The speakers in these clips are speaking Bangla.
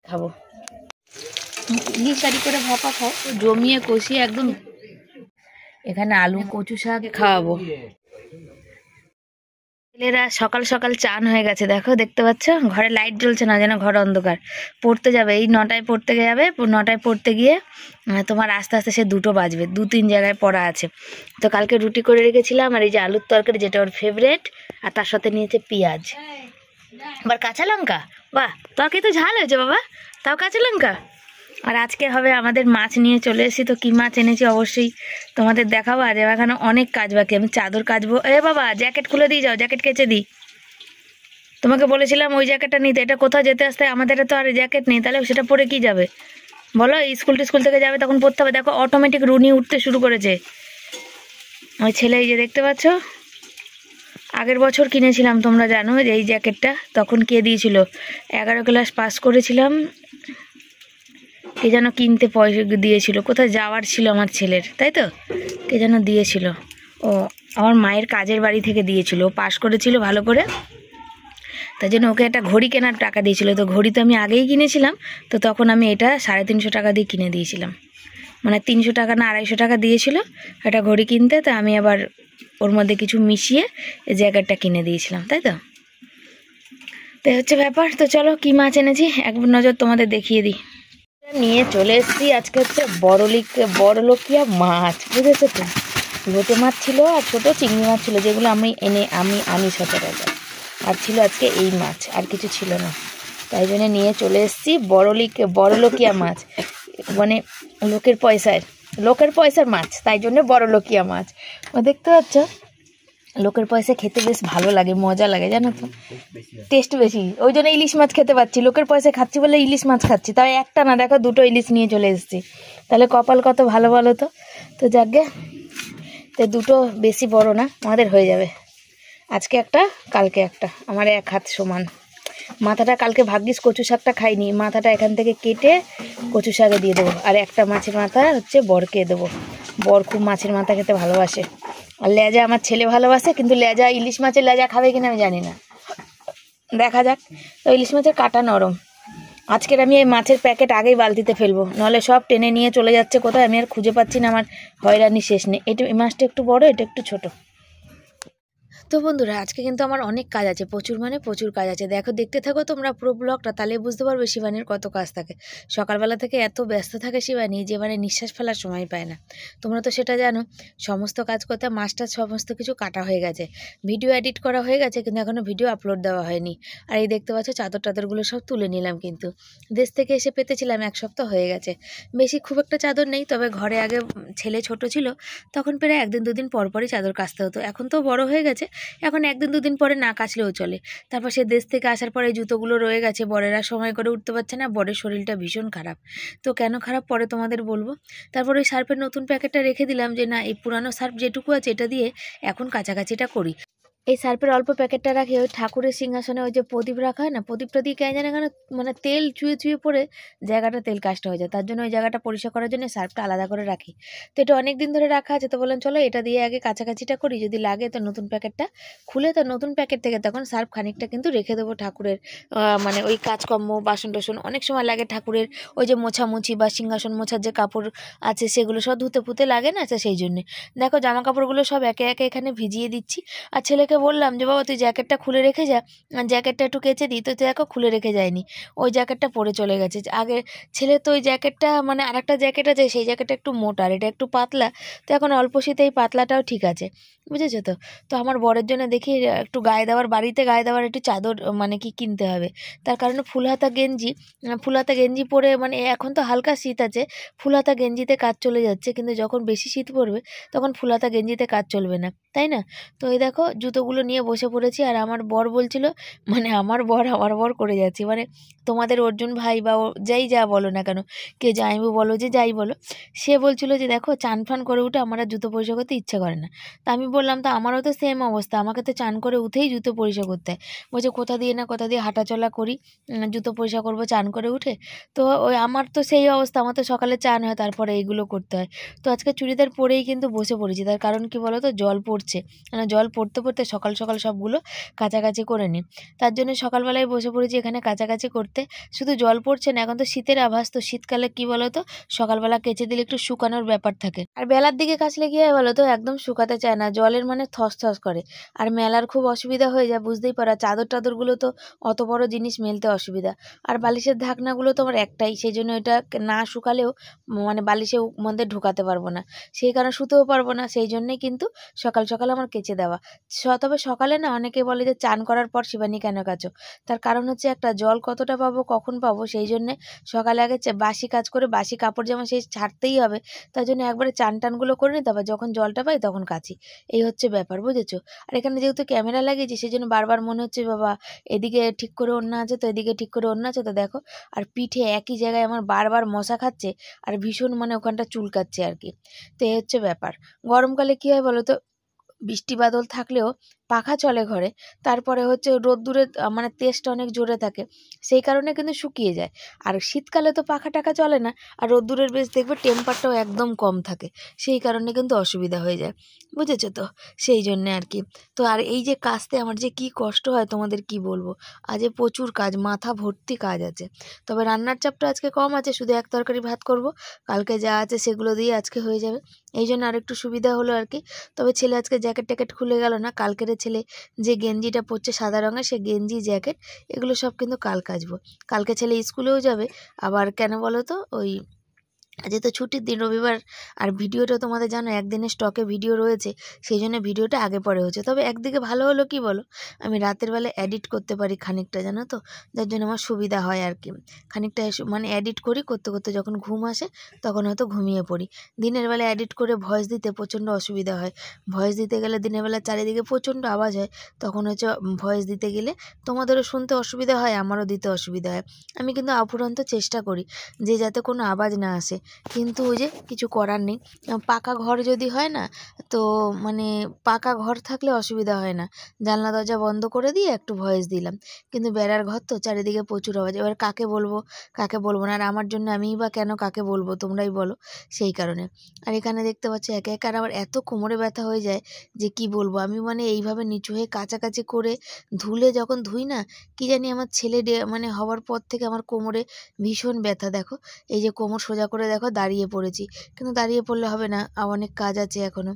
খাবো ইলিশারি করে ভাপা খাও, জমিয়ে কষিয়ে একদম। এখানে আলু কচু শাক খাওয়াবো। ছেলেরা সকাল সকাল চান হয়ে গেছে, দেখো দেখতে পাচ্ছ, ঘরে লাইট জ্বলছে না, যেন ঘর অন্ধকার। পড়তে যাবে, এই 9টায় পড়তে যাবে, 9টায় পড়তে গিয়ে তোমার আস্তে আস্তে সে 2টো বাজবে, 2-3 জায়গায় পড়া আছে। তো কালকে রুটি করে রেখেছিলাম, আর এই যে আলুর তরকারি, যেটা ওর ফেভারেট, আর তার সাথে নিয়েছে পেঁয়াজ, আবার কাঁচা লঙ্কা। বাহ, তরকারি তো ঝাল হয়েছে বাবা, তাও কাঁচা লঙ্কা। আর আজকে হবে আমাদের মাছ নিয়ে চলে এসেছি। তো কি মাছ এনেছি অবশ্যই তোমাদের দেখাবো। আর এখানে অনেক কাজ বাকি, আমি চাদর কাচবো। বাবা, জ্যাকেট খুলে দিয়ে যাও, জ্যাকেট কেচে দিই। তোমাকে বলেছিলাম ওই জ্যাকেটটা নিতে, এটা কোথাও যেতে আসতে আমাদের তো আর জ্যাকেট নেই, তাহলে সেটা পরে কি যাবে বলো? স্কুল থেকে যাবে তখন পরতে হবে। দেখো অটোমেটিক রুনি উঠতে শুরু করেছে ওই ছেলে। এই যে দেখতে পাচ্ছ, আগের বছর কিনেছিলাম, তোমরা জানো এই জ্যাকেটটা, তখন কে দিয়েছিল, 11 ক্লাস পাস করেছিলাম, কে যেন কিনতে পয়সা দিয়েছিল, কোথায় যাওয়ার ছিল আমার ছেলের, তাই তো, কে যেন দিয়েছিল। ও আমার মায়ের কাজের বাড়ি থেকে দিয়েছিল, ও পাস করেছিল ভালো করে, তাই জন্য ওকে একটা ঘড়ি কেনার টাকা দিয়েছিল। তো ঘড়ি তো আমি আগেই কিনেছিলাম, তো তখন আমি এটা 350 টাকা দিয়ে কিনে দিয়েছিলাম, মানে 300 টাকা না 250 টাকা দিয়েছিল একটা ঘড়ি কিনতে। তো আমি আবার ওর মধ্যে কিছু মিশিয়ে এই জ্যাকেটটা কিনে দিয়েছিলাম, তাই তো। তো হচ্ছে ব্যাপার। তো চলো কি মাছ এনেছি এক নজর তোমাদের দেখিয়ে দিই। নিয়ে চলে এসেছি আজকে হচ্ছে বড়লোকিয়া মাছ, বুঝেছো তো। লোটে মাছ ছিল আর ছোটো চিংড়ি মাছ ছিল, যেগুলো আমি আনি সচরাচর, আর ছিল আজকে এই মাছ, আর কিছু ছিল না। তাই জন্য নিয়ে চলে এসেছি বড়লোকিয়া মাছ, মানে লোকের পয়সার মাছ, তাই জন্য বড়লোকিয়া মাছ। ও দেখতে পাচ্ছ, লোকের পয়সা খেতে বেশ ভালো লাগে, মজা লাগে, জানো তো, টেস্ট বেশি, ওই জন্য ইলিশ মাছ খেতে পাচ্ছি। লোকের পয়সা খাচ্ছি বলে ইলিশ মাছ খাচ্ছি, তাই একটা না, দেখো 2টো ইলিশ নিয়ে চলে এসেছি, তাহলে কপাল কত ভালো বলো তো। তো যাকে, তো 2টো বেশি বড় না, আমাদের হয়ে যাবে। আজকে একটা, কালকে একটা, আমার 1 হাত সমান। মাথাটা কালকে ভাগ্যিস কচু শাকটা খাইনি, মাথাটা এখান থেকে কেটে কচু শাকে দিয়ে দেবো, আর একটা মাছের মাথা হচ্ছে বরকে দেবো। বর খুব মাছের মাথা খেতে ভালোবাসে, আর লেজা আমার ছেলে ভালোবাসে, কিন্তু লেজা, ইলিশ মাছের লেজা খাবে কিনা আমি জানি না, দেখা যাক। তো ইলিশ মাছের কাটা নরম। আজকের আমি এই মাছের প্যাকেট আগেই বালতিতে ফেলবো, নাহলে সব টেনে নিয়ে চলে যাচ্ছে কোথায়, আমি আর খুঁজে পাচ্ছি না, আমার হয়রানি শেষ নেই। এই মাছটা একটু বড়, এটা একটু ছোট। তো বন্ধুরা, আজকে কিন্তু আমার অনেক কাজ আছে, প্রচুর কাজ আছে। দেখতে থাকো তোমরা পুরো ব্লগটা, তাহলে বুঝতে পারবে শিবানীর কত কাজ থাকে। সকালবেলা থেকে এত ব্যস্ত থাকে শিবানী যে মানে নিঃশ্বাস ফেলার সময় পায় না। তোমরা তো সেটা জানো। সমস্ত কাজ করতে মাছটা সমস্ত কিছু কাটা হয়ে গেছে, ভিডিও এডিট করা হয়ে গেছে, কিন্তু এখনও ভিডিও আপলোড দেওয়া হয়নি। আর এই দেখতে পাচ্ছ চাদরগুলো সব তুলে নিলাম, কিন্তু দেশ থেকে এসে পেতেছিলাম, 1 সপ্তাহ হয়ে গেছে। বেশি খুব একটা চাদর নেই, তবে ঘরে আগে ছেলে ছোট ছিল তখন প্রায় 1 দিন 2 দিন পরপরই চাদর কাচতে হতো। এখন তো বড় হয়ে গেছে, এখন 1 দিন 2 দিন পরে না কাচলেও চলে। তারপর সে দেশ থেকে আসার পরে জুতোগুলো রয়ে গেছে, বরেরা সময় করে উঠতে পারছে না, বরের শরীরটা ভীষণ খারাপ। তো কেন খারাপ পরে তোমাদের বলবো। তারপর ওই সার্ফের নতুন প্যাকেটটা রেখে দিলাম, যে না, এই পুরানো সার্ফ যেটুকু আছে এটা দিয়ে এখন কাচাকাচিটা করি। এই সার্ফের অল্প প্যাকেটটা রাখি ওই ঠাকুরের সিংহাসনে, ওই যে প্রদীপ রাখা হয় না, প্রদীপটা দিয়ে কেন জানে কেন মানে তেল চুয়ে পড়ে জায়গাটা তেল কাজটা হয়ে যায়, তার জন্য ওই জায়গাটা পরিষ্কার করার জন্য সার্ফটা আলাদা করে রাখি। তো এটা অনেক দিন ধরে রাখা আছে, তো বললাম চলো এটা দিয়ে আগে কাছাকাছিটা করি, যদি লাগে তো নতুন প্যাকেটটা খুলে, তো নতুন প্যাকেট থেকে তখন সার্ফ খানিকটা কিন্তু রেখে দেবো ঠাকুরের, মানে ওই কাজকর্ম বাসন টাসন অনেক সময় লাগে ঠাকুরের, ওই যে মোছামুছি বা সিংহাসন মোছার যে কাপড় আছে সেগুলো সব ধুতে পুতে লাগে না, আচ্ছা সেই জন্যে দেখো জামা কাপড়গুলো সব একে একে এখানে ভিজিয়ে দিচ্ছি। আর ছেলেকে বললাম যে বাবা তুই জ্যাকেটটা খুলে রেখে যা, জ্যাকেটটা একটু কেচে দিই, তো দেখো খুলে রেখে যায়নি, ওই জ্যাকেটটা পরে চলে গেছে। আগে ছেলে তো ওই জ্যাকেটটা, মানে আরেকটা জ্যাকেট আছে সেই জ্যাকেটটা একটু মোটা, আর এটা একটু পাতলা, তো এখন অল্প শীতে এই পাতলাটাও ঠিক আছে, বুঝেছো তো। তো আমার বরের জন্য দেখি একটু গায়ে দেওয়ার, বাড়িতে গায়ে দেওয়ার একটু চাদর মানে কি কিনতে হবে, তার কারণে ফুলহাতা গেঞ্জি পরে, মানে এখন তো হালকা শীত আছে, ফুলহাতা গেঞ্জিতে কাজ চলে যাচ্ছে, কিন্তু যখন বেশি শীত পড়বে তখন ফুলহাতা গেঞ্জিতে কাজ চলবে না, তাই না। তো এই দেখো জুতোগুলো নিয়ে বসে পড়েছি, আর আমার বর বলছিল, মানে আমার বর করে যাচ্ছি, মানে তোমাদের অর্জুন ভাই বা যাই যা বলো না কেন, কে জামাইবু বলো যে যাই বলো, সে বলছিল যে দেখো চান ফান করে উঠে আমার আর জুতো পরিষ্কার করতে ইচ্ছে করে না। তা আমি বললাম তো আমারও তো সেম অবস্থা, আমাকে তো চান করে উঠেই জুতো পরিষ্কার করতে হয়। বলছে কোথা দিয়ে না কোথা দিয়ে হাঁটাচলা করি, জুতো পরিষ্কার করবো চান করে উঠে। তো ওই আমার তো সেই অবস্থা, আমার তো সকালে চান হয় তারপরে এইগুলো করতে হয়। তো আজকে চুড়িদার পরেই কিন্তু বসে পড়েছি, তার কারণ কি বলো তো, জল পড়ছে, মানে জল পড়তে পড়তে সকাল সকাল সবগুলো কাচাকাচি করে নিই। তার জন্য সকালবেলায় বসে পড়েছি এখানে কাচাকাচি করতে। শুধু জল পড়ছে না, এখন তো শীতের আভাস, তো শীতকালে কি বলো তো, সকালবেলা কেচে দিলে একটু শুকানোর ব্যাপার থাকে, আর বেলার দিকে কাচলে কি হয় বলো তো, একদম শুকাতে চায় না, জলের মানে থস করে। আর মেলার খুব অসুবিধা হয়ে যায়, বুঝতেই পারো, চাদর টাদরগুলো তো অত বড় জিনিস মেলতে অসুবিধা। আর বালিশের ঢাকনাগুলো তো আমার একটাই, সেই জন্য এটা না শুকালেও মানে বালিশের মধ্যে ঢুকাতে পারবো না, সেই কারণে শুতেও পারবো না, সেই জন্যই কিন্তু সকাল সকাল আমার কেচে দেওয়া। তবে সকালে না অনেকে বলে যে চান করার পর শিবানী কেন কাচো, তার কারণ হচ্ছে একটা, জল কতটা পাবো কখন পাবো, সেই জন্যে সকালে আগে বাসি কাজ করে বাসি কাপড় যেমন সেই ছাড়তেই হবে, তার জন্য একবারে চান টানগুলো করে নিই, তারপর যখন জলটা পাই তখন কাচি, এই হচ্ছে ব্যাপার, বুঝেছো। আর এখানে যেহেতু ক্যামেরা লাগিয়েছি সেই জন্য বারবার মনে হচ্ছে বাবা এদিকে ঠিক করে ওড়না আছে তো, এদিকে ঠিক করে ওড়না আছে তো, দেখো। আর পিঠে একই জায়গায় আমার বারবার মশা খাচ্ছে, আর ভীষণ মানে ওখানটা চুলকাচ্ছে আর কি। তো এই হচ্ছে ব্যাপার। গরমকালে কী হয় বলো তো, বৃষ্টি বাদল থাকলেও পাখা চলে ঘরে, তারপরে হচ্ছে রোদ্দুরে মানে তেজটা অনেক জোরে থাকে, সেই কারণে কিন্তু শুকিয়ে যায়। আর শীতকালে তো পাখা টাকা চলে না, আর রোদ্দুরের বেশ দেখবে টেম্পারটাও একদম কম থাকে, সেই কারণে কিন্তু অসুবিধা হয়ে যায়, বুঝেছো তো, সেই জন্যে আর কি। তো আর এই যে কাজতে আমার যে কি কষ্ট হয় তোমাদের কি বলবো, আজ প্রচুর কাজ, মাথা ভর্তি কাজ আছে। তবে রান্নার চাপটা আজকে কম আছে, শুধু এক তরকারি ভাত করব, কালকে যা আছে সেগুলো দিয়ে আজকে হয়ে যাবে, এই জন্য আর একটু সুবিধা হলো আর কি। তবে ছেলে আজকে জ্যাকেট ট্যাকেট খুলে গেল না, কালকের ছেলে যে গেঞ্জিটা পরছে সাদা রঙের, সে গেঞ্জি জ্যাকেট এগুলো সব কিন্তু কাল কাচবো। কালকে ছেলে স্কুলেও যাবে, আবার কেন বলো তো, ওই আজকে তো ছুটির দিন রবিবার, আর ভিডিওটা তোমাদের জানো একদিনের স্টকে ভিডিও রয়েছে, সেই জন্য ভিডিওটা আগে পরে হচ্ছে। তবে একদিকে ভালো হলো কি বলো, আমি রাতের বেলা এডিট করতে পারি খানিকটা, জানো তো, যার জন্য আমার সুবিধা হয় আর কি। খানিকটা মানে এডিট করি, করতে করতে যখন ঘুম আসে তখন হয়তো ঘুমিয়ে পড়ি। দিনের বেলা এডিট করে ভয়েস দিতে প্রচণ্ড অসুবিধা হয়, ভয়েস দিতে গেলে দিনের বেলা চারিদিকে প্রচণ্ড আওয়াজ হয়, তখন হচ্ছে ভয়েস দিতে গেলে তোমাদেরও শুনতে অসুবিধা হয়, আমারও দিতে অসুবিধা হয়। আমি কিন্তু অফুরন্ত চেষ্টা করি যে যাতে কোনো আওয়াজ না আসে, কিন্তু ওই যে কিছু করার নেই। পাকা ঘর যদি হয় না, তো মানে পাকা ঘর থাকলে অসুবিধা হয় না, জানলা দরজা বন্ধ করে দিয়ে একটু ভয়েস দিলাম, কিন্তু বেড়ার ঘর তো চারিদিকে প্রচুর আওয়াজ, এবার কাকে বলবো কাকে বলবো না, আর আমার জন্য আমিই বা কেন কাকে বলবো, তোমরাই বলো, সেই কারণে। আর এখানে দেখতে পাচ্ছ একে একে, আর আমার এত কোমরে ব্যথা হয়ে যায় যে কি বলবো, আমি মানে এইভাবে নিচু হয়ে কাছাকাছি করে ধুলে যখন ধুই না, কি জানি আমার ছেলে মানে হওয়ার পর থেকে আমার কোমরে ভীষণ ব্যথা। দেখো এই যে কোমর সোজা করে দেখো দাঁড়িয়ে পড়েছি, কিন্তু দাঁড়িয়ে পড়লে হবে না, অনেক কাজ আছে এখনও,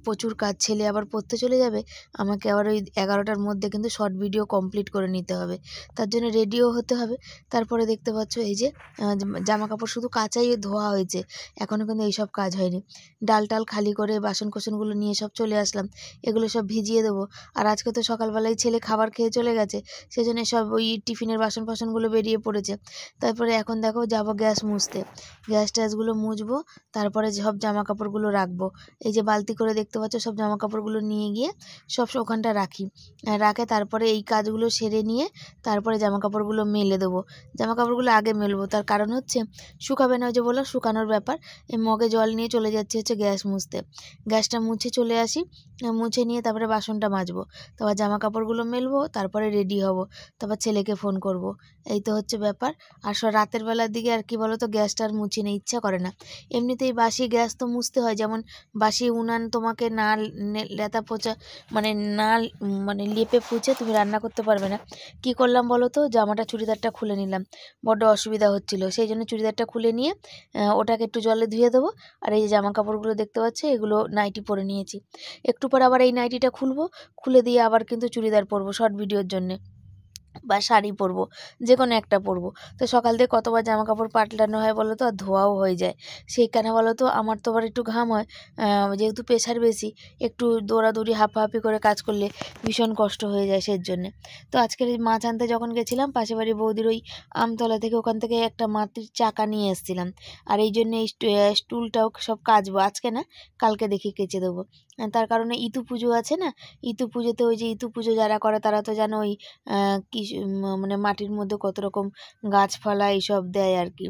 প্রচুর কাজ, ছেলে আবার পড়তে চলে যাবে, আমাকে আবার ওই 11টার মধ্যে কিন্তু শর্ট ভিডিও কমপ্লিট করে নিতে হবে, তার জন্য রেডিও হতে হবে। তারপরে দেখতে পাচ্ছ এই যে জামা কাপড় শুধু কাচাই ধোয়া হয়েছে, এখনও কিন্তু এইসব কাজ হয়নি। ডাল টাল খালি করে বাসন কোসনগুলো নিয়ে সব চলে আসলাম, এগুলো সব ভিজিয়ে দেবো। আর আজকে তো সকালবেলায় ছেলে খাবার খেয়ে চলে গেছে, সেজন্য সব ওই টিফিনের বাসন ফাসনগুলো বেরিয়ে পড়েছে। তারপরে এখন দেখো যাবো গ্যাস মুছতে, গ্যাস ট্যাসগুলো মুছবো, তারপরে সব জামা কাপড়গুলো রাখবো। এই যে বালতি করে দেখতে পাচ্ছ, সব জামা কাপড়গুলো নিয়ে গিয়ে সব ওখানটা রাখি, রাখে তারপরে এই কাজগুলো সেরে নিয়ে তারপরে জামা কাপড়গুলো মেলে দেবো। জামা কাপড়গুলো আগে মেলবো, তার কারণ হচ্ছে শুকাবে না, ওই যে বললাম শুকানোর ব্যাপার। এই মগে জল নিয়ে চলে যাচ্ছে হচ্ছে গ্যাস মুছতে, গ্যাসটা মুছে চলে আসি, মুছে নিয়ে তারপরে বাসনটা মাজবো, তারপর জামা কাপড়গুলো মেলবো, তারপরে রেডি হব, তারপর ছেলেকে ফোন করব, এই তো হচ্ছে ব্যাপার। আর রাতের বেলার দিকে আর কি বলো তো, গ্যাসটা আর মুছি না, ইচ্ছা করে না, এমনিতেই বাসি গ্যাস তো মুছতে হয়, যেমন বাসি উনান তোমাকে না লেতা পোচা মানে না মানে লেপে পুছে তুমি রান্না করতে পারবে না। কি করলাম বলো তো, জামাটা চুড়িদারটা খুলে নিলাম, বড্ড অসুবিধা হচ্ছিল, সেই জন্য চুড়িদারটা খুলে নিয়ে ওটাকে একটু জলে ধুয়ে দেবো। আর এই যে জামা কাপড়গুলো দেখতে পাচ্ছি, এগুলো নাইটি পরে নিয়েছি, একটু পর আবার এই নাইটিটা খুলবো, খুলে দিয়ে আবার কিন্তু চুড়িদার পরবো শর্ট ভিডিওর জন্যে, বা শাড়ি পরবো, যে কোনো একটা পরবো। তো সকাল থেকে কতবার জামা কাপড় পাল্টানো হয় বলো তো, আর ধোয়াও হয়ে যায়, সেই কেন বলো তো, আমার তো আবার একটু ঘাম হয়, যেহেতু প্রেশার বেশি, একটু দৌড়াদৌড়ি হাঁপাহাঁপি করে কাজ করলে ভীষণ কষ্ট হয়ে যায়, সেই জন্যে। তো আজকের এই মাছ আনতে যখন গেছিলাম, পাশে বাড়ি বৌদির ওই আমতলা থেকে, ওখান থেকে একটা মাটির চাকা নিয়ে এসেছিলাম, আর এই জন্য এই স্টুলটাও সব কাচবো, আজকে না কালকে দেখি কেচে দেবো। তার কারণে ইতু পুজো আছে না, ইতু পুজোতে ওই যে ইতু পুজো যারা করে তারা তো জানো ওই কি মানে মাটির মধ্যে কত রকম গাছপালা এইসব দেয় আর কি।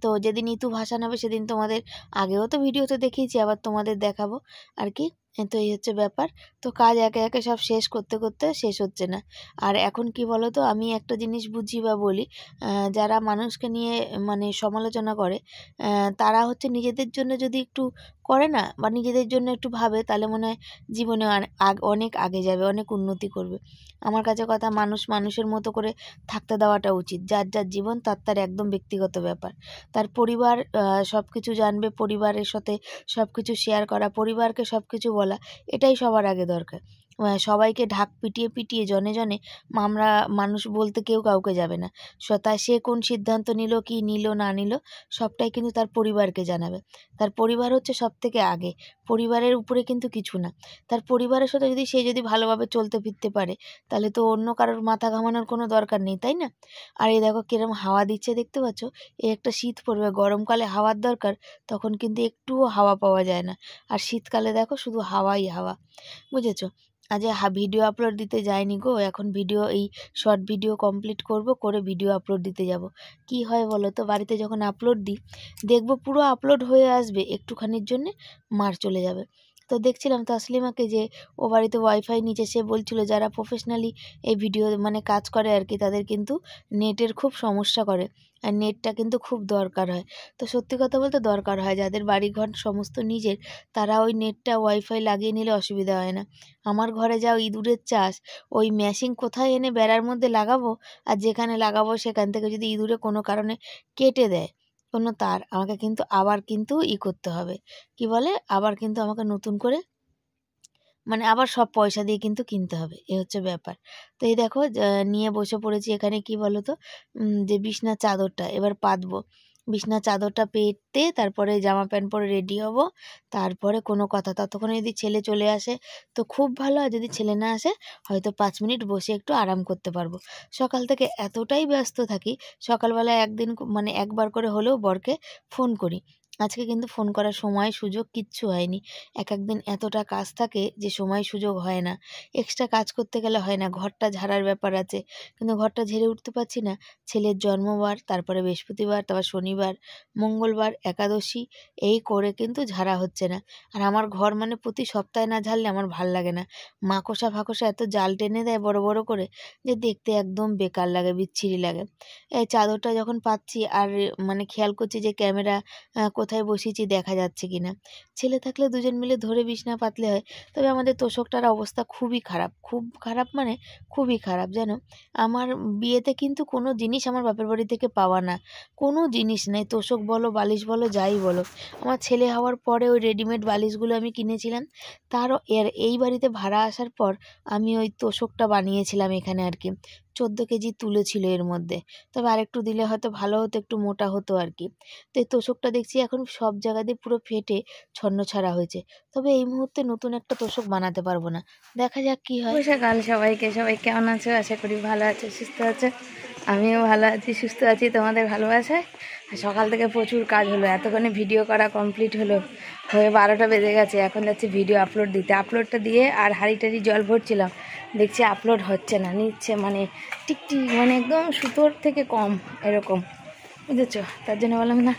তো যেদিন ইতু ভাসান হবে সেদিন তোমাদের আগেও তো ভিডিওতে দেখিয়েছি, আবার তোমাদের দেখাবো আর কি। তো এই হচ্ছে ব্যাপার। তো কাজ একে একে সব শেষ করতে করতে শেষ হচ্ছে না। আর এখন কি বলো তো, আমি একটা জিনিস বুঝি বা বলি, যারা মানুষকে নিয়ে মানে সমালোচনা করে, তারা হচ্ছে নিজেদের জন্য যদি একটু করে না বা নিজেদের জন্য একটু ভাবে, তাহলে মনে হয় জীবনে অনেক আগে যাবে, অনেক উন্নতি করবে। আমার কাছে কথা, মানুষ মানুষের মতো করে থাকতে দেওয়াটা উচিত। যার যার জীবন তার তার একদম ব্যক্তিগত ব্যাপার। তার পরিবার সব কিছু জানবে, পরিবারের সাথে সব কিছু শেয়ার করা, পরিবারকে সব কিছু বলা, এটাই সবার আগে দরকার। সবাইকে ঢাক পিটিয়ে পিটিয়ে জনে জনে আমরা মানুষ বলতে কেউ কাউকে যাবে না। তাই সে কোন সিদ্ধান্ত নিল, কি নিল না নিল, সবটাই কিন্তু তার পরিবারকে জানাবে। তার পরিবার হচ্ছে সব থেকে আগে, পরিবারের উপরে কিন্তু কিছু না। তার পরিবারের সাথে যদি সে যদি ভালোভাবে চলতে ফিরতে পারে, তাহলে তো অন্য কারোর মাথা ঘামানোর কোনো দরকার নেই, তাই না? আর এই দেখো কিরম হাওয়া দিচ্ছে, দেখতে পাচ্ছ? এই একটা শীত পড়বে, গরমকালে হাওয়ার দরকার, তখন কিন্তু একটুও হাওয়া পাওয়া যায় না। আর শীতকালে দেখো শুধু হাওয়াই হাওয়া, বুঝেছো? আজ ভিডিও আপলোড দিতে যাইনি গো, এখন ভিডিও এই শর্ট ভিডিও কমপ্লিট করব, করে ভিডিও আপলোড দিতে যাব। কি হয় বলো তো, বাড়িতে যখন আপলোড দিই, দেখবো পুরো আপলোড হয়ে আসবে, একটুখানির জন্যে মার চলে যাবে। তো দেখছিলাম তাসলিমাকে যে ও বাড়িতে ওয়াইফাই নিচে, সে বলছিল যারা প্রফেশনালি এই ভিডিও মানে কাজ করে আর কি, তাদের কিন্তু নেটের খুব সমস্যা করে, আর নেটটা কিন্তু খুব দরকার হয়। তো সত্যি কথা বলতে দরকার হয়, যাদের বাড়িঘর সমস্ত নিজের, তারা ওই নেটটা ওয়াইফাই লাগিয়ে নিলে অসুবিধা হয় না। আমার ঘরে যাও ইঁদুরের চাষ, ওই মেশিন কোথায় এনে বেড়ার মধ্যে লাগাবো, আর যেখানে লাগাবো সেখান থেকে যদি ইঁদুরে কোনো কারণে কেটে দেয় কোনো তার, আমাকে কিন্তু আবার কিন্তু করতে হবে, কি বলে, আবার কিন্তু আমাকে নতুন করে মানে আবার সব পয়সা দিয়ে কিন্তু কিনতে হবে, এ হচ্ছে ব্যাপার। তো এই দেখো নিয়ে বসে পড়েছি এখানে, কি বলো তো, যে বিছনার চাদরটা এবার পাতবো। বিছনার চাদরটা পেতে তারপরে জামা প্যান্ট পরে রেডি হব, তারপরে কোনো কথা। ততক্ষণে যদি ছেলে চলে আসে তো খুব ভালো, আর যদি ছেলে না আসে হয়তো 5 মিনিট বসে একটু আরাম করতে পারবো। সকাল থেকে এতটাই ব্যস্ত থাকি, সকালবেলা একদিন মানে একবার করে হলেও বরকে ফোন করি। আজকে কিন্তু ফোন করার সময় সুযোগ কিচ্ছু হয়নি। এক দিন এতটা কাজ থাকে যে সময় সুযোগ হয় না, এক্সট্রা কাজ করতে গেলে হয় না। ঘরটা ঝাড়ার ব্যাপার আছে, কিন্তু ঘরটা ঝেড়ে উঠতে পারছি না। ছেলের জন্মবার, তারপরে বৃহস্পতিবার, তারপর শনিবার, মঙ্গলবার, একাদশী, এই করে কিন্তু ঝাড়া হচ্ছে না। আর আমার ঘর মানে প্রতি সপ্তাহে না ঝাড়লে আমার ভাল লাগে না। মাকড়সা ফাকড়সা এত জাল টেনে দেয় বড় বড় করে, যে দেখতে একদম বেকার লাগে, বিচ্ছিরি লাগে। এই চাদরটা যখন পাচ্ছি আর মানে খেয়াল করছি যে ক্যামেরা কোথায় বসিয়েছি দেখা যাচ্ছে কিনা। ছেলে থাকলে দুজন মিলে ধরে বিছনা পাতলে হয়। তবে আমাদের তোশকটার অবস্থা খুবই খারাপ, খুব খারাপ মানে খুবই খারাপ, জানো। আমার বিয়েতে কিন্তু কোনো জিনিস আমার বাপের বাড়ি থেকে পাওয়া না, কোনো জিনিস নেই, তোশক বলো বালিশ বলো যাই বলো। আমার ছেলে হওয়ার পরে ওই রেডিমেড বালিশগুলো আমি কিনেছিলাম, তারও এই বাড়িতে ভাড়া আসার পর আমি ওই তোশকটা বানিয়েছিলাম এখানে আর কি। 14 কেজি তুলে ছিল এর মধ্যে, তবে আরেকটু দিলে হয়তো ভালো হতো, একটু মোটা হতো আর কি। তো এই তোশকটা দেখছি এখন সব জায়গা দিয়ে পুরো ফেটে ছন্নছাড়া হয়েছে। তবে এই মুহূর্তে নতুন একটা তোশক বানাতে পারবো না, দেখা যাক কি হয়। সকাল সবাইকে, সবাই কেমন আছো? আশা করি ভালো আছো, সুস্থ আছো। আমিও ভালো আছি, সুস্থ আছি তোমাদের ভালোবাসায়। আর সকাল থেকে প্রচুর কাজ হলো, এতক্ষণে ভিডিও করা কমপ্লিট হলো, হয়ে 12টা বেজে গেছে। এখন যাচ্ছি ভিডিও আপলোড দিতে, আপলোডটা দিয়ে আর হাঁড়ি টাড়ি জল ভরছিলাম, দেখছি আপলোড হচ্ছে না, নিচ্ছে মানে টিকটিক, মানে একদম সুতোর থেকে কম এরকম, বুঝেছো? তার জন্য বললাম না,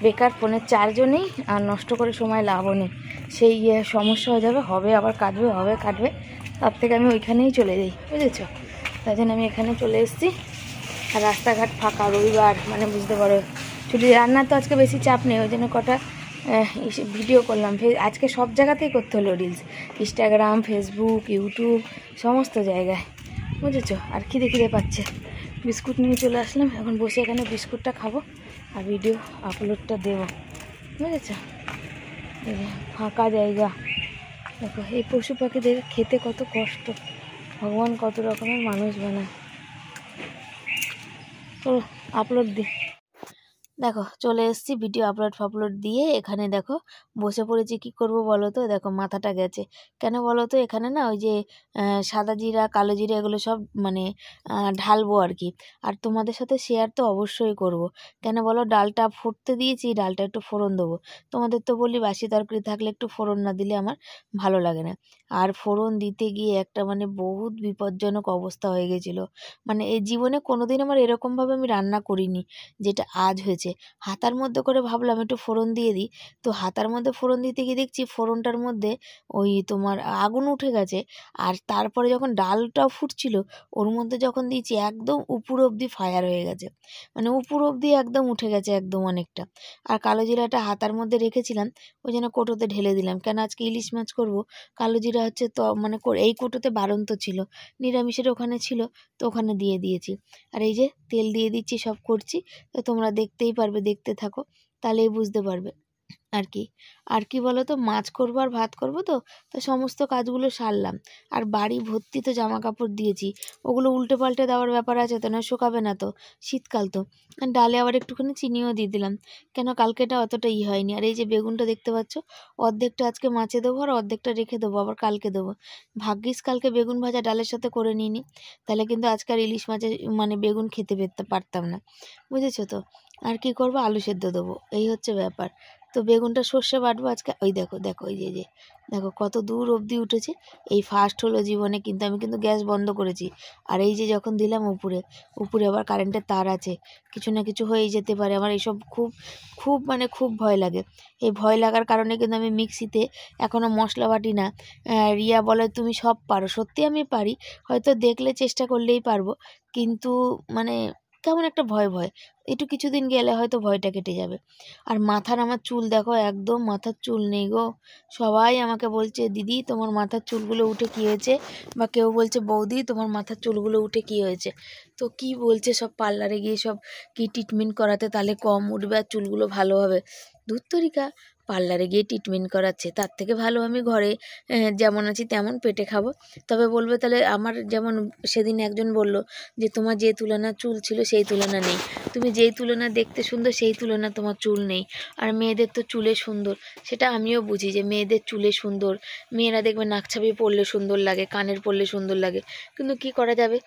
বেকার ফোনের চার্জও নেই আর নষ্ট করে সময় লাভও নেই, সেই সমস্যা হয়ে যাবে, হবে আবার কাটবে, হবে কাটবে, তার থেকে আমি ওইখানেই চলে যাই, বুঝেছো? তার জন্য আমি এখানে চলে এসেছি। আর রাস্তাঘাট ফাঁকা, রবিবার মানে বুঝতে পারো ছুটি। রান্নার তো আজকে বেশি চাপ নেই, ওই জন্য কটা ভিডিও করলাম। আজকে সব জায়গাতেই করতে হলো রিলস, ইনস্টাগ্রাম, ফেসবুক, ইউটিউব, সমস্ত জায়গায়, বুঝেছো? আর খিদে খিদে পাচ্ছে, বিস্কুট নিয়ে চলে আসলাম, এখন বসে এখানে বিস্কুটটা খাবো আর ভিডিও আপলোডটা দেবো, বুঝেছো? এই যে ফাঁকা জায়গা, দেখো এই পশু পাখিদের খেতে কত কষ্ট, ভগবান কত রকমের মানুষ বানায়। তো আপলোড দিই, দেখো চলে এসেছি ভিডিও আপলোড দিয়ে, এখানে দেখো বসে পড়েছি। কি করব বলো তো, দেখো মাথাটা গেছে কেন বলো তো, এখানে না ওই যে সাদা জিরা কালো জিরা এগুলো সব মানে ঢালবো আর কি। আর তোমাদের সাথে শেয়ার তো অবশ্যই করব, কেন বলো, ডালটা ফুটতে দিয়েছি, ডালটা একটু ফোড়ন দেবো। তোমাদের তো বলি বাসি তরকারি থাকলে একটু ফোড়ন না দিলে আমার ভালো লাগে না। আর ফোড়ন দিতে গিয়ে একটা মানে বহুত বিপজ্জনক অবস্থা হয়ে গেছিলো, মানে এই জীবনে কোনোদিন আমার এরকমভাবে আমি রান্না করিনি যেটা আজ হয়েছে। উঠছে। হাতার মধ্যে করে ভাবলাম একটু ফোড়ন দিয়ে দিই, তো হাতার মধ্যে ফোড়ন দিতে গিয়ে দেখছি ফোড়নটার মধ্যে ওই তোমার আগুন উঠে গেছে। আর তারপরে যখন ডালটাও ফুটছিল ওর মধ্যে যখন দিয়েছি একদম উপর অবধি ফায়ার হয়ে গেছে, মানে উপর অবধি একদম উঠে গেছে একদম অনেকটা। আর কালো জিরাটা হাতার মধ্যে রেখেছিলাম, ওই জন্য কোটোতে ঢেলে দিলাম, কেন আজকে ইলিশ মাছ করব। কালো জিরা হচ্ছে তো মানে এই কোটোতে বারন্ত ছিল, নিরামিষের ওখানে ছিল, তো ওখানে দিয়ে দিয়েছি। আর এই যে তেল দিয়ে দিচ্ছি, সব করছি, তো তোমরা দেখতেই পারবে, দেখতে থাকো তাহলেই বুঝতে পারবে। আর কি বলো তো, মাছ করবো আর ভাত করবো, তো সমস্ত কাজগুলো সারলাম। আর বাড়ি ভর্তি তো জামা কাপড় দিয়েছি, ওগুলো উল্টে পাল্টে দেওয়ার ব্যাপার আছে, তো না শুকাবে না তো, শীতকাল তো। আর ডালে আবার একটুখানি চিনিও দিয়ে দিলাম, কেন কালকেটা অতটা হয়নি। আর এই যে বেগুনটা দেখতে পাচ্ছ, অর্ধেকটা আজকে মাছে দেবো আর অর্ধেকটা রেখে দেবো, আবার কালকে দেবো। ভাগ্যিস কালকে বেগুন ভাজা ডালের সাথে করে নিইনি, তাহলে কিন্তু আজকে আর ইলিশ মাছের মানে বেগুন খেতে পারতাম না, বুঝেছো তো। আর কি করবো, আলু সেদ্ধ দেবো, এই হচ্ছে ব্যাপার। তো বেগুনটা সর্ষে বাটবো আজকে। ওই দেখো দেখো, ওই যে দেখো কত দূর অবধি উঠেছে। এই ফার্স্ট হলো জীবনে, কিন্তু আমি কিন্তু গ্যাস বন্ধ করেছি। আর এই যে যখন দিলাম উপরে, উপরে আবার কারেন্টের তার আছে, কিছু না কিছু হয়েই যেতে পারে। আমার এইসব খুব খুব মানে খুব ভয় লাগে। এই ভয় লাগার কারণে কিন্তু আমি মিক্সিতে এখনও মশলা বাটি না। রিয়া বলে তুমি সব পারো, সত্যি আমি পারি, হয়তো দেখলে চেষ্টা করলেই পারবো, কিন্তু মানে কেমন একটা ভয় ভয়, একটু কিছুদিন গেলে হয়তো ভয়টা কেটে যাবে। আর মাথার আমার চুল দেখো, একদম মাথার চুল নেই গো। সবাই আমাকে বলছে দিদি তোমার মাথার চুলগুলো উঠে কী হয়েছে, বা কেউ বলছে বৌদি তোমার মাথার চুলগুলো উঠে কী হয়েছে। তো কি বলছে সব পার্লারে গিয়ে সব কি ট্রিটমেন্ট করাতে তাহলে কম উঠবে আর চুলগুলো ভালো হবে। ধুত্তরিকা, পার্লারে গিয়ে ট্রিটমেন্ট করাচ্ছে, তার থেকে ভালো আমি ঘরে যেমন আছি তেমন পেটে খাবো। তবে বলবে তাহলে আমার যেমন সেদিন একজন বলল যে তোমার যে তুলনা চুল ছিল সেই তুলনা নেই, তুমি যেই তুলনা দেখতে সুন্দর সেই তুলনা তোমার চুল নেই। আর মেয়েদের তো চুলে সুন্দর, সেটা আমিও বুঝি যে মেয়েদের চুলে সুন্দর, মেয়েরা দেখবে নাকছাবি পরলে সুন্দর লাগে, কানের পরলে সুন্দর লাগে, কিন্তু কি করা যাবে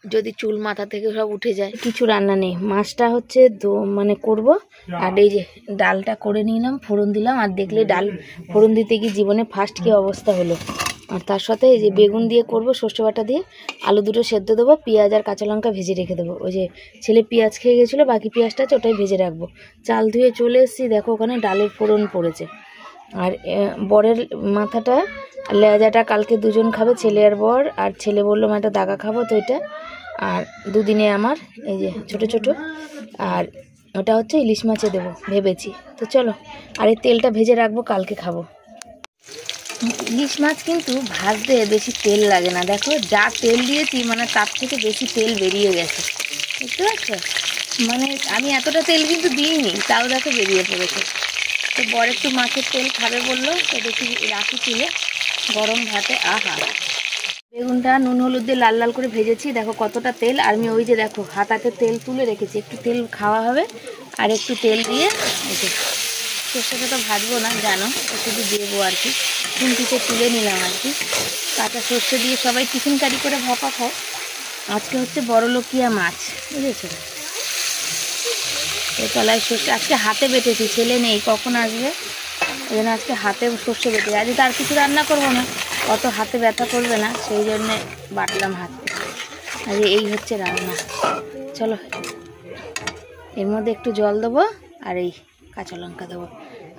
যদি চুল মাথা থেকে সব উঠে যায়। কিছু রান্না নেই, মাছটা হচ্ছে মানে করব। আর এই যে ডালটা করে নিলাম, ফোড়ন দিলাম, আর দেখলে ডাল ফোড়ন দিতে গিয়ে জীবনে ফার্স্ট কী অবস্থা হলো। আর তার সাথে এই যে বেগুন দিয়ে করব, সর্ষে বাটা দিয়ে, আলু দুটো সেদ্ধ দেবো, পেঁয়াজ আর কাঁচা লঙ্কা ভেজে রেখে দেবো। ওই যে ছেলে পেঁয়াজ খেয়ে গেছিলো, বাকি পেঁয়াজটা আছে ওটাই ভেজে রাখবো। চাল ধুয়ে চলে এসেছি, দেখো ওখানে ডালের ফোড়ন পড়েছে। আর বরের মাথাটা লেজাটা কালকে দুজন খাবে, ছেলে আর বর। আর ছেলে বললো মা একটা দাগা খাবো, তো এটা আর দুদিনে আমার এই যে ছোট ছোট, আর ওটা হচ্ছে ইলিশ মাছে দেবো ভেবেছি। তো চলো, আর এই তেলটা ভেজে রাখবো, কালকে খাবো। ইলিশ মাছ কিন্তু ভাজতে বেশি তেল লাগে না, দেখো যা তেল দিয়েছি মানে তার থেকে বেশি তেল বেরিয়ে গেছে, বুঝতে পারছো। মানে আমি এতটা তেল কিন্তু দিইনি, তাও দেখো বেরিয়ে পড়েছে। তো বর একটু মাছের তেল খাবে বললো, তো দেখি রাখি তুলে গরম ভাতে। আহা, বেগুনটা নুন হলুদ দিয়ে লাল লাল করে ভেজেছি, দেখো কতটা তেল। আর আমি ওই যে দেখো হাতাতে তেল তুলে রেখেছি, একটু তেল খাওয়া হবে, আর একটু তেল দিয়ে সর্ষেটা তো ভাজবো না জানো, শুধু দেবো আর কি, খুন্তিতে তুলে নিলাম আর কি। কাঁচা সর্ষে দিয়ে সবাই টিফিন কারি করে ভাপা খায়, আজকে হচ্ছে বড়লোকিয়া মাছ, বুঝেছো। এই তলায় সর্ষে আজকে হাতে বেটেছি, ছেলে নেই, কখন আসবে, ওই জন্য আজকে হাতে সর্ষে বেটে। আজকে তো আর কিছু রান্না করবো না, অত হাতে ব্যথা করবে না, সেই জন্যে বাটলাম হাতে। আর এই হচ্ছে রান্না। চলো, এর মধ্যে একটু জল দেবো, আর এই কাঁচা লঙ্কা দেবো,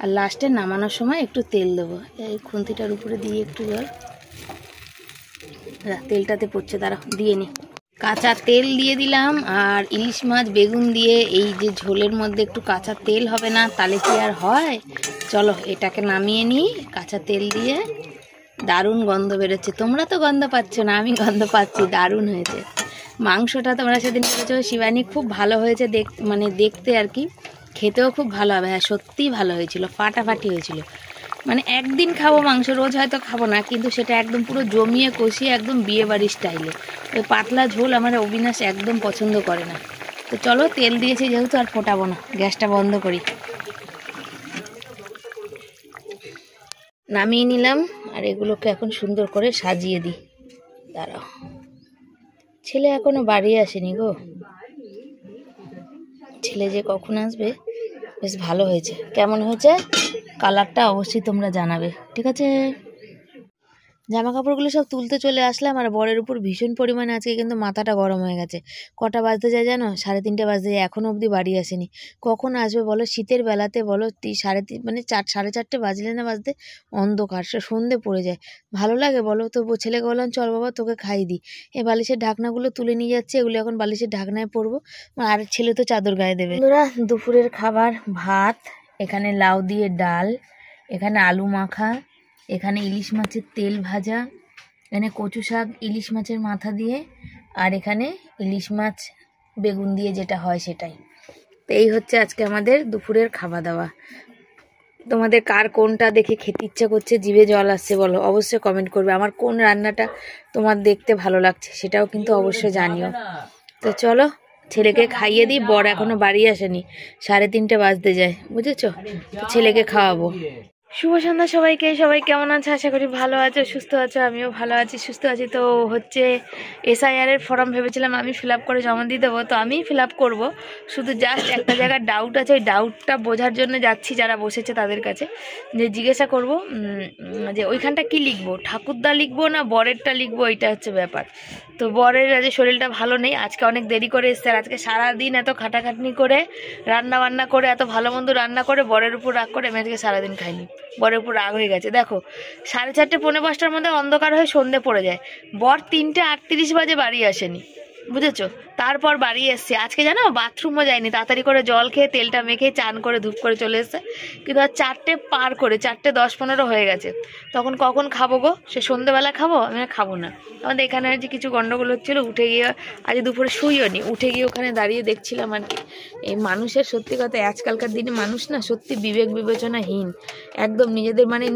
আর লাস্টে নামানোর সময় একটু তেল দেবো, এই খুন্তিটার উপরে দিয়ে একটু জল, তেলটাতে পড়ছে, দাঁড়া দিয়ে নি। কাঁচা তেল দিয়ে দিলাম, আর ইলিশ মাছ বেগুন দিয়ে এই যে ঝোলের মধ্যে একটু কাঁচা তেল হবে না তাহলে কি আর হয়। চলো এটাকে নামিয়ে নিই কাঁচা তেল দিয়ে। দারুণ গন্ধ বেরোচ্ছে, তোমরা তো গন্ধ পাচ্ছ না, আমি গন্ধ পাচ্ছি, দারুণ হয়েছে। মাংসটা তোমরা সেদিন বলেছো শিবানী খুব ভালো হয়েছে, মানে দেখতে আর কি, খেতেও খুব ভালো হবে। হ্যাঁ সত্যিই ভালো হয়েছিল, ফাটাফাটি হয়েছিল। মানে একদিন খাবো মাংস, রোজ হয়তো খাবো না, কিন্তু সেটা একদম পুরো জমিয়ে কষিয়ে একদম বিয়েবাড়ির স্টাইলে। ওই পাতলা ঝোল আমার অবিনাশ একদম পছন্দ করে না। তো চলো, তেল দিয়েছি যেহেতু আর ফোটাবো না, গ্যাসটা বন্ধ করি। নামিয়ে নিলাম, আর এগুলোকে এখন সুন্দর করে সাজিয়ে দিই। দাঁড়াও, ছেলে এখনো বাড়ি আসেনি গো, ছেলে যে কখন আসবে। বেশ ভালো হয়েছে, কেমন হয়েছে কালারটা অবশ্যই তোমরা জানাবে, ঠিক আছে। জামা কাপড়গুলো সব তুলতে চলে আসলাম, আর বরের উপর ভীষণ পরিমাণে আজকে কিন্তু মাথাটা গরম হয়ে গেছে। কটা বাজতে যায় জানো? 3:30 বাজতে যায়, এখনও অবধি বাড়ি আসেনি। কখন আসবে বলো? শীতের বেলাতে বলো 3:30 মানে 4:30 বাজলে না বাজতে অন্ধকার, সন্ধে পড়ে যায়। ভালো লাগে বলো? তো ছেলেকে বললাম চল বাবা তোকে খাই দিই। এই বালিশের ঢাকনাগুলো তুলে নিয়ে যাচ্ছে, এগুলো এখন বালিশের ঢাকনায় পরবো, আর ছেলে তো চাদর গায়ে দেবে। বন্ধুরা, দুপুরের খাবার ভাত, এখানে লাউ দিয়ে ডাল, এখানে আলু মাখা, এখানে ইলিশ মাছের তেল ভাজা, এখানে কচু শাক ইলিশ মাছের মাথা দিয়ে, আর এখানে ইলিশ মাছ বেগুন দিয়ে যেটা হয় সেটাই। তো এই হচ্ছে আজকে আমাদের দুপুরের খাওয়া দাওয়া। তোমাদের কার কোনটা দেখে খেতে ইচ্ছা করছে, জিভে জল আসছে বলো, অবশ্যই কমেন্ট করবে। আমার কোন রান্নাটা তোমার দেখতে ভালো লাগছে সেটাও কিন্তু অবশ্যই জানিও। তো চলো ছেলেকে খাইয়ে দিই, বর এখনো বাড়ি আসেনি, 3:30 বাজতে যায়, বুঝেছো? ছেলেকে খাওয়াবো। শুভ সন্ধ্যা সবাইকে। সবাই কেমন আছে? আশা করি ভালো আছো, সুস্থ আছো। আমিও ভালো আছি, সুস্থ আছি। তো হচ্ছে SIR এর ফর্ম ভেবেছিলাম আমি ফিল আপ করে জমা দিয়ে দেবো, তো আমিই ফিল আপ করবো। শুধু জাস্ট একটা জায়গার ডাউট আছে, ওই ডাউটটা বোঝার জন্য যাচ্ছি যারা বসেছে তাদের কাছে, যে জিজ্ঞাসা করব যে ওইখানটা কি লিখবো, ঠাকুরদা লিখবো না বরেরটা লিখবো, এইটা হচ্ছে ব্যাপার। তো বরের আজ শরীরটা ভালো নেই, আজকে অনেক দেরি করে এসছে, আর আজকে সারাদিন এত খাটাখাটনি করে রান্না বান্না করে এত ভালো মন্দ রান্না করে বরের উপর রাগ করে আমি আজকে সারাদিন খাইনি। বরের উপর রাগ হয়ে গেছে। দেখো 4:30 পৌনে 5টার মধ্যে অন্ধকার হয়ে সন্ধে পড়ে যায়, বর 3:38 বাজে বাড়ি আসেনি, বুঝেছো? তারপর বাড়ি এসছে। আজকে জানো বাথরুমও যায়নি, তাড়াতাড়ি করে জল খেয়ে তেলটা মেখে চান করে ধূপ করে চলে এসছে। কিন্তু আর 4টে পার করে 4:10-15 হয়ে গেছে। তখন কখন খাবো গো? সে সন্ধ্যেবেলা খাবো? আমি খাবো না। আমাদের এখানে যে কিছু গন্ডগোল হচ্ছিলো, উঠে গিয়ে আজ দুপুরে শুইও নি, উঠে গিয়ে ওখানে দাঁড়িয়ে দেখছিলাম আর কি। এই মানুষের সত্যি কথা, আজকালকার দিনে মানুষ না সত্যি বিবেক বিবেচনাহীন একদম।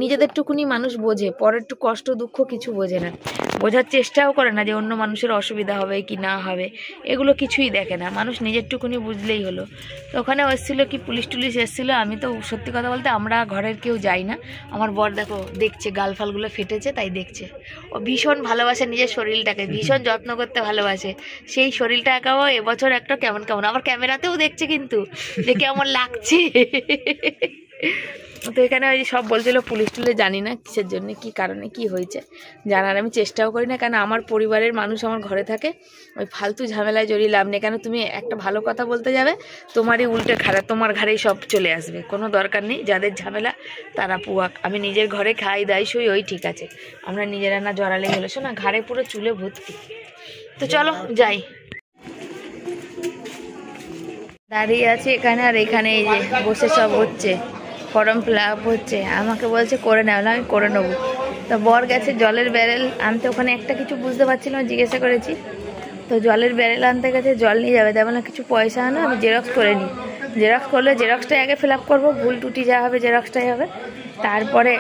নিজেদের টুকুনি মানুষ বোঝে, পরের একটু কষ্ট দুঃখ কিছু বোঝে না, বোঝার চেষ্টাও করে না যে অন্য মানুষের অসুবিধা হবে কি না হবে, এগুলো কিছুই দেখে না। মানুষ নিজের টুকুনি বুঝলেই হলো। তো ওখানে এসেছিলো কি পুলিশ টুলিশ এসেছিলো। আমি তো সত্যি কথা বলতে আমরা ঘরের কেউ যাই না। আমার বর দেখো দেখছে গাল ফালগুলো ফেটেছে, তাই দেখছে। ও ভীষণ ভালোবাসে নিজের শরীরটাকে, ভীষণ যত্ন করতে ভালোবাসে। সেই শরীরটা একাও এবছর একটা কেমন কেমন, আবার ক্যামেরাতেও দেখছে কিন্তু যে কেমন লাগছে। তো এখানে ওই সব বলছিল পুলিশ টুলিশ, জানি না কিসের জন্য, কি কারণে কি হয়েছে জানার আমি চেষ্টাও করি না, কারণ আমার পরিবারের মানুষ আমার ঘরে থাকে। ওই ফালতু ঝামেলায় জড়িয়ে লাভ নেই। কেন তুমি একটা ভালো কথা বলতে যাবে, তোমারই উল্টে খারাপ, তোমার ঘরেই সব চলে আসবে। কোনো দরকার নেই, যাদের ঝামেলা তারা পুয়াক। আমি নিজের ঘরে খাই দাই শুই, ওই ঠিক আছে। আমরা নিজেরা না জড়ালে হলো, শোনা ঘাড়ে পুরো চুলে ভর্তি। তো চলো যাই। দাঁড়িয়ে আছে এখানে, আর এখানে এই যে বসে সব হচ্ছে, ফর্ম ফিল আপ হচ্ছে। আমাকে বলছে করে নেওয়া, আমি করে নেবো। তো বর গেছে জলের ব্যারেল আনতে, ওখানে একটা কিছু বুঝতে পারছিল না, জিজ্ঞাসা করেছি। তো জলের ব্যারেল আনতে গেছে, জল নিয়ে যাবে, তেমন না কিছু পয়সা আনো, আমি জেরক্স করে নিই। জেরক্স করলে জেরক্সটাই আগে ফিল আপ করবো, ভুল টুটি যা হবে জেরক্সটাই হবে, তারপরে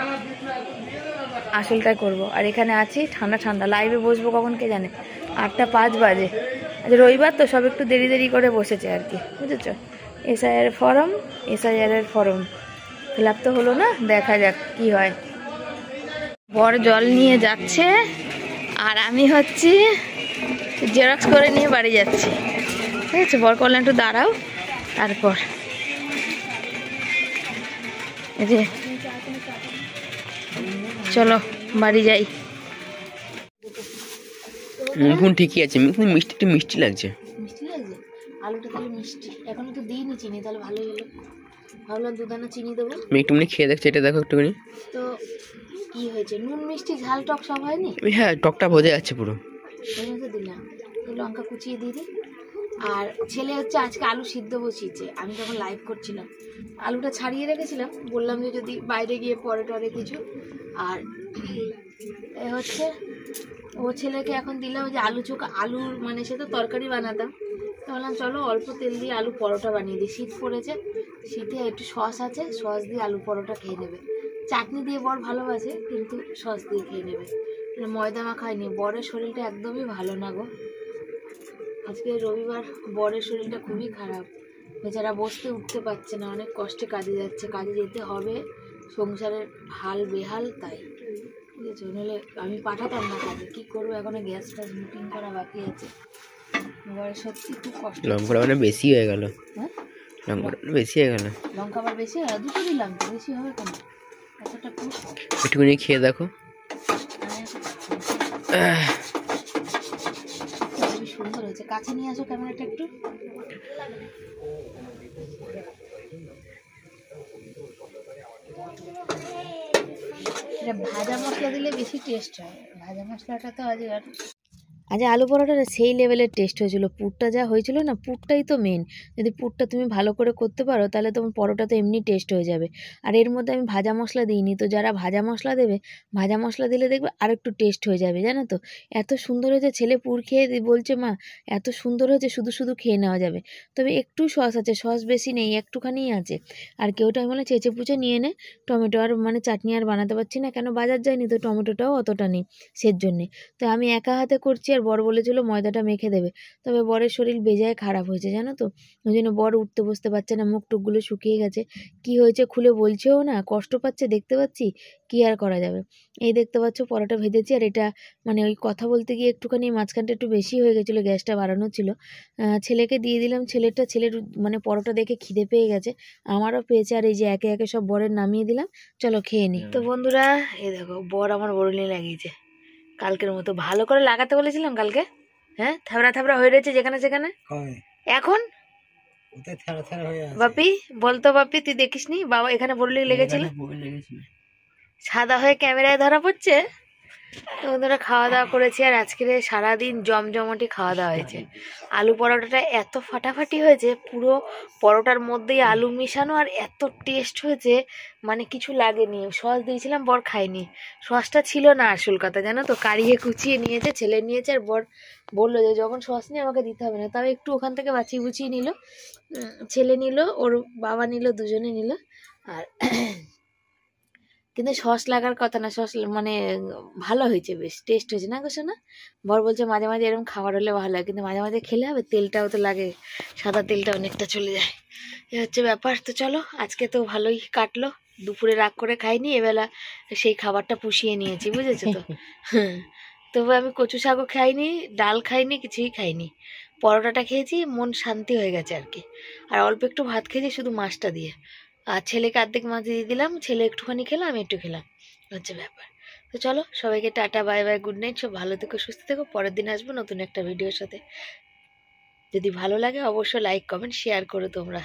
আসলটাই করব। আর এখানে আছি ঠান্ডা ঠান্ডা, লাইভে বসবো কখন কে জানে, 8:05 বাজে। আজ রবিবার তো সব একটু দেরি দেরি করে বসেছে আর কি, বুঝেছো? SIR এর ফর্ম ফিল আপ তো হলো না, দেখা যাক কি হয়। বর জল নিয়ে যাচ্ছে, আর আমি হচ্ছি জেরক্স করে নিয়ে বাড়ি যাচ্ছি, ঠিক আছে? বর করলেন একটু দাঁড়াও, তারপর এই যে চলো বাড়ি যাই। এখন ঠিকই আছে, কিন্তু মিষ্টি একটু মিষ্টি লাগছে। মিষ্টি লাগছে? আলুটা তাহলে মিষ্টি, এখনো তো দিইনি চিনি, তাহলে ভালোই হলো। ভাবলাম দুদানা চিনি দেবো। আমি একটুখানি খেয়ে দেখছি, এটা দেখো একটুখানি। তো কি হয়েছে, নুন মিষ্টি ঝাল টক সব হয়নি? হ্যাঁ, টকটা বোঝা যাচ্ছে পুরো। ওই মতো দিলাম, লঙ্কা কুচিয়ে দিয়ে দিই। আর ছেলে হচ্ছে আজকে আলু সিদ্ধ বসিয়েছে, আমি যখন লাইভ করছিলাম আলুটা ছাড়িয়ে রেখেছিলাম, বললাম যে যদি বাইরে গিয়ে পরে টরে কিছু। আর এ হচ্ছে ও ছেলেকে এখন দিলাম যে আলু চোখা, আলুর মানে সে তো তরকারি বানাতাম, তো বললাম চলো অল্প তেল দিয়ে আলু পরোটা বানিয়ে দিই। শীত পড়েছে, শীতে একটু সস আছে, সস দিয়ে আলু পরোটা খেয়ে নেবে। চাটনি দিয়ে বর ভালোবাসে, কিন্তু সস দিয়ে খেয়ে নেবে, ময়দা মাখায়নি। বরের শরীরটা একদমই ভালো না গো, আজকে রবিবার। বরের শরীরটা খুবই খারাপ, বেচারা বসতে উঠতে পারছে না, অনেক কষ্টে কাজে যাচ্ছে, কাজে যেতে হবে, সংসারের হাল বেহাল, তাই ঠিক আছে। নইলে আমি পাঠাতাম না কাজে, কী করবো, এখনো গ্যাস ফ্যাস বুকিং করা বাকি আছে। বরের সত্যি খুব কষ্ট। লঙ্কাটা মানে বেশি হয়ে গেল। হ্যাঁ, লঙ্কাটা বেশি হয়ে গেল। লঙ্কা আবার বেশি হয়? দুটো দিলাম তো, বেশি হবে কেন? এতটা খুব একটুখানি খেয়ে দেখো। খুবই সুন্দর হয়েছে। কাছে নিয়ে আসো ক্যামেরাটা একটু। এটা ভাজা মশলা দিলে বেশি টেস্ট হয়, ভাজা মশলাটা তো আজ আলু পরোটাটা সেই লেভেলের টেস্ট হয়েছিল। পুরটা যা হয়েছিল না, পুরটাই তো মেন। যদি পুরটা তুমি ভালো করে করতে পারো তাহলে তোমার পরোটা তো এমনি টেস্ট হয়ে যাবে। আর এর মধ্যে আমি ভাজা মশলা দিইনি, তো যারা ভাজা মশলা দেবে, ভাজা মশলা দিলে দেখবে আর একটু টেস্ট হয়ে যাবে, জানো তো। এত সুন্দর হয়েছে, ছেলে পুর খেয়ে বলছে মা এত সুন্দর হয়েছে, শুধু শুধু খেয়ে নেওয়া যাবে। তবে একটু সস আছে, সস বেশি নেই, একটুখানিই আছে। আর কেউটা আমি বলে চেঁচে পুচে নিয়ে নে, টমেটো আর মানে চাটনি আর বানাতে পারছি না, কেন বাজার যায়নি তো, টমেটোটাও অতটা নেই সের জন্যে। তো আমি একা হাতে করছি, আর বর বলেছিল ময়দাটা মেখে দেবে। তবে বরের শরীর বেজায় খারাপ হয়েছে, জানো তো। ওই জন্য বর উঠতে বসতে পারছে না, মুখ টুকগুলো শুকিয়ে গেছে। কি হয়েছে খুলে বলছেও না, কষ্ট পাচ্ছে দেখতে পাচ্ছি, কি আর করা যাবে। এই দেখতে পাচ্ছ পরোটা ভেজেছি, আর এটা মানে ওই কথা বলতে গিয়ে একটুখানি মাঝখানটা একটু বেশি হয়ে গেছিলো, গ্যাসটা বাড়ানো ছিল। ছেলেকে দিয়ে দিলাম, ছেলের মানে পরোটা দেখে খিদে পেয়ে গেছে, আমারও পেয়েছে। আর এই যে একে একে সব বরের নামিয়ে দিলাম, চলো খেয়ে নিই। তো বন্ধুরা এই দেখো বর আমার বরুলি লাগিয়েছে কালকের মতো। ভালো করে লাগাতে বলেছিলাম কালকে, হ্যাঁ থাবড়া থাবড়া হয়ে রয়েছে যেখানে সেখানে। এখন বাপি বলতো, বাপি তুই দেখিসনি বাবা এখানে বরুলি লেগেছিল, সাদা হয়ে ক্যামেরায় ধরা পড়ছে। তো বন্ধুরা খাওয়া দাওয়া করেছি, আর আজকের সারাদিন জমজমাটি খাওয়া দাওয়া হয়েছে। আলু পরোটাটা এত ফাটাফাটি হয়েছে, পুরো পরোটার মধ্যেই আলু মিশানো, আর এত টেস্ট হয়েছে মানে কিছু লাগেনি। সস দিয়েছিলাম, বর খায়নি, সসটা ছিল না আসল কথা, জানো তো। কারিয়ে কুচিয়ে নিয়েছে, ছেলে নিয়েছে, আর বর বললো যে যখন সস নিয়ে আমাকে দিতে হবে না। তবে একটু ওখান থেকে বাঁচিয়ে বুচিয়ে নিল, ছেলে নিল, ওর বাবা নিল, দুজনে নিল। আর কিন্তু সস লাগার কথা না, সস মানে ভালো হয়েছে, বেশ টেস্ট হয়েছে না গো শোনা। বর বলছে মাঝে মাঝে এরকম খাবার হলে ভালো হয়, কিন্তু মাঝে মাঝে খেলে হবে, তেলটাও তো লাগে, সাদা তেলটা অনেকটা চলে যায়, এ হচ্ছে ব্যাপার। তো চলো আজকে তো ভালোই কাটলো, দুপুরে রাগ করে খাইনি, এবেলা সেই খাবারটা পুষিয়ে নিয়েছি, বুঝেছো তো। তবে আমি কচু শাকও খাইনি, ডাল খাইনি, কিছুই খাইনি, পরোটাটা খেয়েছি, মন শান্তি হয়ে গেছে আর কি। আর অল্প একটু ভাত খেয়েছি শুধু মাছটা দিয়ে, আর ছেলেকে অর্ধেক মাছ দিয়ে দিলাম, ছেলে একটুখানি খেলাম, আমি একটু খেলাম, হচ্ছে ব্যাপার। তো চলো সবাইকে tata, bye bye, good night, সব ভালো থেকো, সুস্থ থেকো। পরের দিন আসবো নতুন একটা ভিডিওর সাথে। যদি ভালো লাগে অবশ্যই লাইক কমেন্ট শেয়ার করো তোমরা।